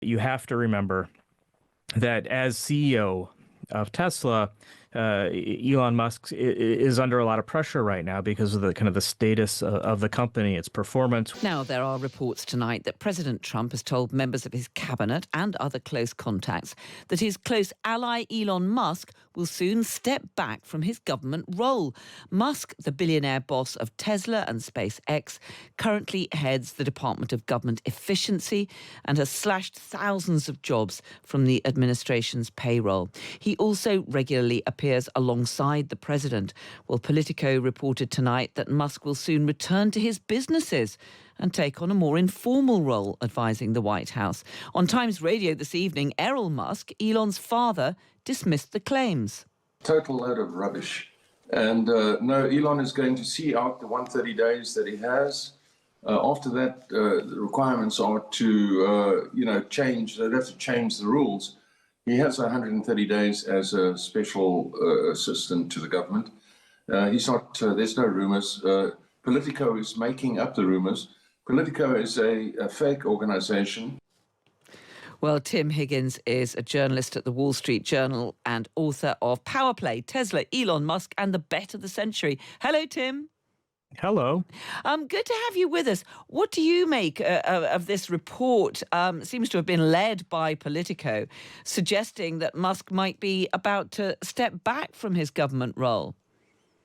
You have to remember that as CEO of Tesla, Elon Musk is under a lot of pressure right now because of the kind of the status of the company, its performance. Now, there are reports tonight that President Trump has told members of his cabinet and other close contacts that his close ally Elon Musk will soon step back from his government role. Musk, the billionaire boss of Tesla and SpaceX, currently heads the Department of Government Efficiency and has slashed thousands of jobs from the administration's payroll. He also regularly appears alongside the president. Well, Politico reported tonight that Musk will soon return to his businesses and take on a more informal role advising the White House. On Times Radio this evening, Errol Musk, Elon's father, dismissed the claims. Total load of rubbish. And no, Elon is going to see out the 130 days that he has. After that, the requirements are to, change. They'd have to change the rules. He has 130 days as a special assistant to the government. He's not. There's no rumors. Politico is making up the rumors. Politico is a fake organization. Well, Tim Higgins is a journalist at the Wall Street Journal and author of Power Play, Tesla, Elon Musk and the Bet of the Century. Hello, Tim. Hello. Good to have you with us. What do you make of this report? Seems to have been led by Politico, suggesting that Musk might be about to step back from his government role.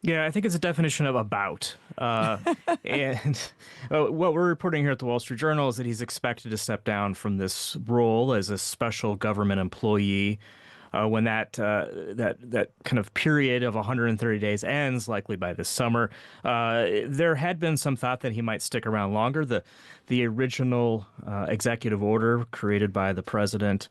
Yeah, I think it's a definition of about. And what we're reporting here at the Wall Street Journal is that he's expected to step down from this role as a special government employee when that kind of period of 130 days ends, likely by this summer. There had been some thought that he might stick around longer. The original executive order created by the president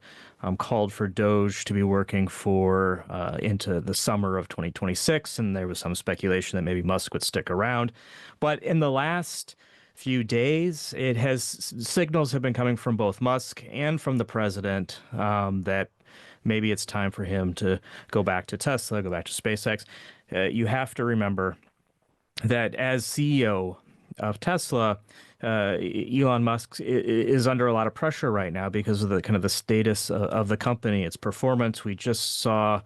called for Doge to be working for into the summer of 2026, and there was some speculation that maybe Musk would stick around. But in the last few days, signals have been coming from both Musk and from the president that maybe it's time for him to go back to Tesla, go back to SpaceX. You have to remember that as CEO of Tesla, Elon Musk is under a lot of pressure right now because of the kind of the status of the company, its performance. We just saw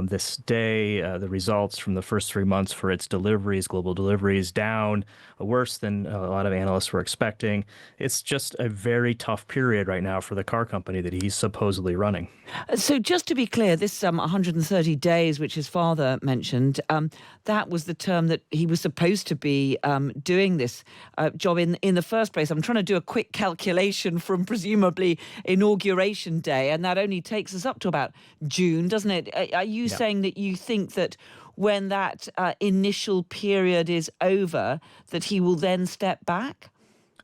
this day the results from the first 3 months for its deliveries, global deliveries, down worse than a lot of analysts were expecting. It's just a very tough period right now for the car company that he's supposedly running. So just to be clear, this 130 days, which his father mentioned, that was the term that he was supposed to be doing this job in the first place. I'm trying to do a quick calculation from presumably Inauguration Day, and that only takes us up to about June, doesn't it? Are you saying that you think that when that initial period is over, that he will then step back?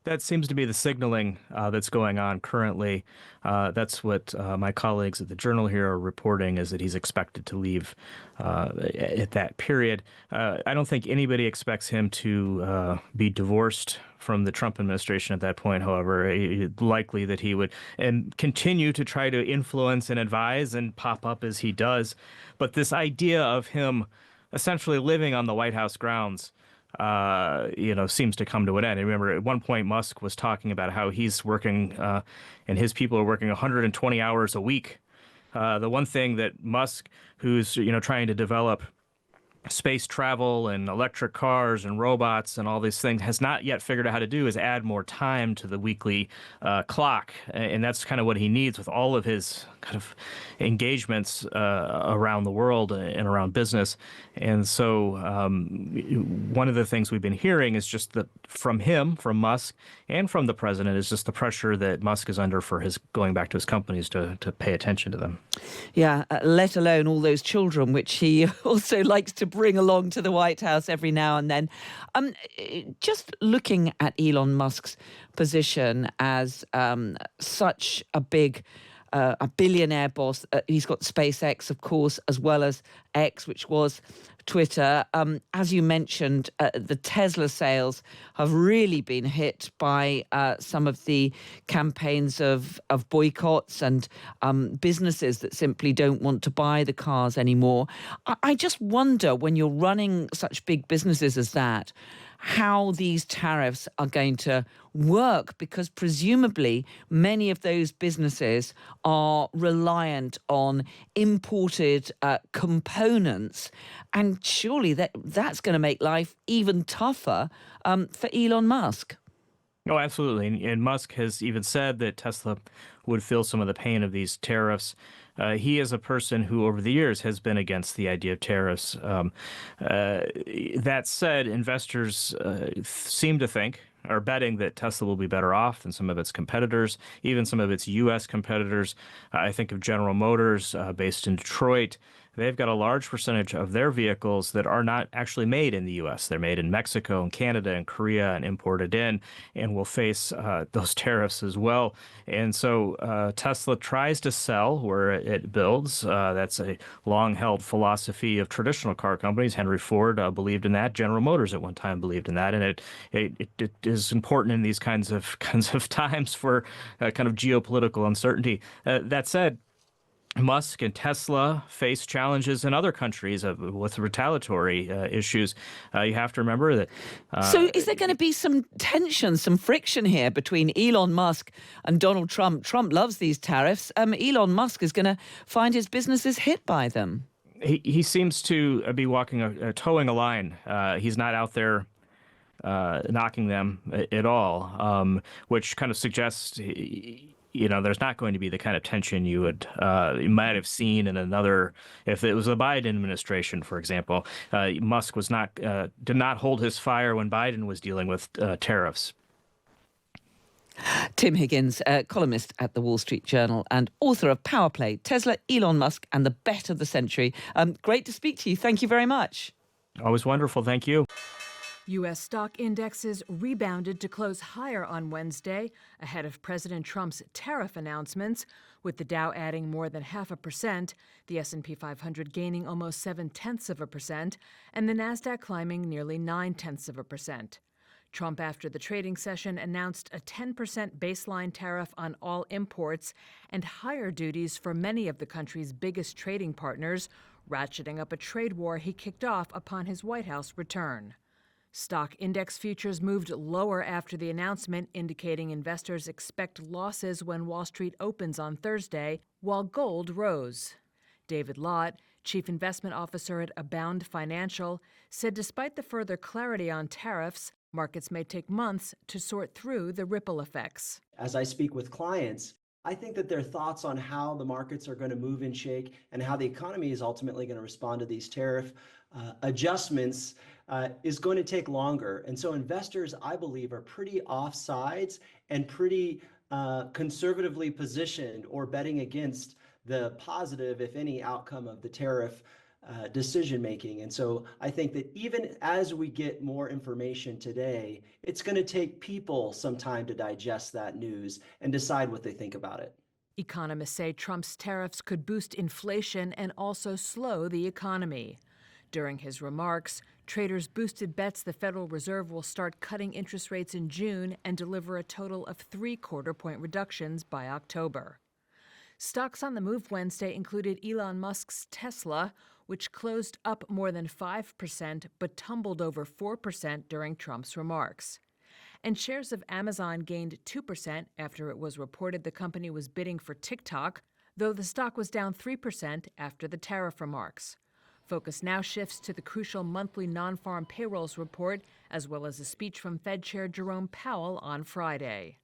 That seems to be the signaling that's going on currently. That's what my colleagues at the Journal here are reporting, is that he's expected to leave at that period. I don't think anybody expects him to be divorced from the Trump administration at that point. However, it's likely that he would and continue to try to influence and advise and pop up as he does. But this idea of him essentially living on the White House grounds seems to come to an end. And remember, at one point, Musk was talking about how he's working and his people are working 120 hours a week. The one thing that Musk, who's, trying to develop space travel and electric cars and robots and all these things, has not yet figured out how to do is add more time to the weekly clock. And that's kind of what he needs with all of his kind of engagements around the world and around business. And so one of the things we've been hearing is just that from Musk, and from the president, is just the pressure that Musk is under for his going back to his companies to pay attention to them. Yeah, let alone all those children, which he also likes to bring along to the White House every now and then. Just looking at Elon Musk's position as such a billionaire boss. He's got SpaceX, of course, as well as X, which was Twitter. As you mentioned, the Tesla sales have really been hit by some of the campaigns of boycotts and businesses that simply don't want to buy the cars anymore. I just wonder, when you're running such big businesses as that, how these tariffs are going to work, because presumably many of those businesses are reliant on imported components, and surely that's going to make life even tougher for Elon Musk. Oh, absolutely. And Musk has even said that Tesla would feel some of the pain of these tariffs. He is a person who, over the years, has been against the idea of tariffs. That said, investors seem to think, are betting, that Tesla will be better off than some of its competitors, even some of its U.S. competitors. I think of General Motors, based in Detroit. They've got a large percentage of their vehicles that are not actually made in the U.S. They're made in Mexico and Canada and Korea and imported in, and will face those tariffs as well. And so Tesla tries to sell where it builds. That's a long-held philosophy of traditional car companies. Henry Ford believed in that. General Motors at one time believed in that, and it is important in these kinds of times for kind of geopolitical uncertainty. That said, Musk and Tesla face challenges in other countries with retaliatory issues. You have to remember that. So is there going to be some tension, some friction here between Elon Musk and Donald Trump? Trump loves these tariffs. Elon Musk is going to find his businesses hit by them. He seems to be towing a line. He's not out there knocking them at all, which kind of suggests, there's not going to be the kind of tension you might have seen in another, if it was the Biden administration, for example. Musk did not hold his fire when Biden was dealing with tariffs. Tim Higgins, columnist at the Wall Street Journal and author of Power Play, Tesla, Elon Musk and the Bet of the Century. Great to speak to you. Thank you very much. Always wonderful. Thank you. U.S. stock indexes rebounded to close higher on Wednesday ahead of President Trump's tariff announcements, with the Dow adding more than 0.5%, the S&P 500 gaining almost 0.7%, and the Nasdaq climbing nearly 0.9%. Trump, after the trading session, announced a 10% baseline tariff on all imports and higher duties for many of the country's biggest trading partners, ratcheting up a trade war he kicked off upon his White House return. Stock index futures moved lower after the announcement, indicating investors expect losses when Wall Street opens on Thursday, while gold rose. David Lott, chief investment officer at Abound Financial, said despite the further clarity on tariffs, markets may take months to sort through the ripple effects. As I speak with clients, I think that their thoughts on how the markets are going to move and shake and how the economy is ultimately going to respond to these tariff adjustments is going to take longer. And so investors, I believe, are pretty offsides and pretty conservatively positioned or betting against the positive, if any, outcome of the tariff decision making. And so I think that even as we get more information today, it's going to take people some time to digest that news and decide what they think about it. Economists say Trump's tariffs could boost inflation and also slow the economy. During his remarks, traders boosted bets the Federal Reserve will start cutting interest rates in June and deliver a total of 3/4-point reductions by October. Stocks on the move Wednesday included Elon Musk's Tesla, which closed up more than 5% but tumbled over 4% during Trump's remarks. And shares of Amazon gained 2% after it was reported the company was bidding for TikTok, though the stock was down 3% after the tariff remarks. Focus now shifts to the crucial monthly non-farm payrolls report, as well as a speech from Fed Chair Jerome Powell on Friday.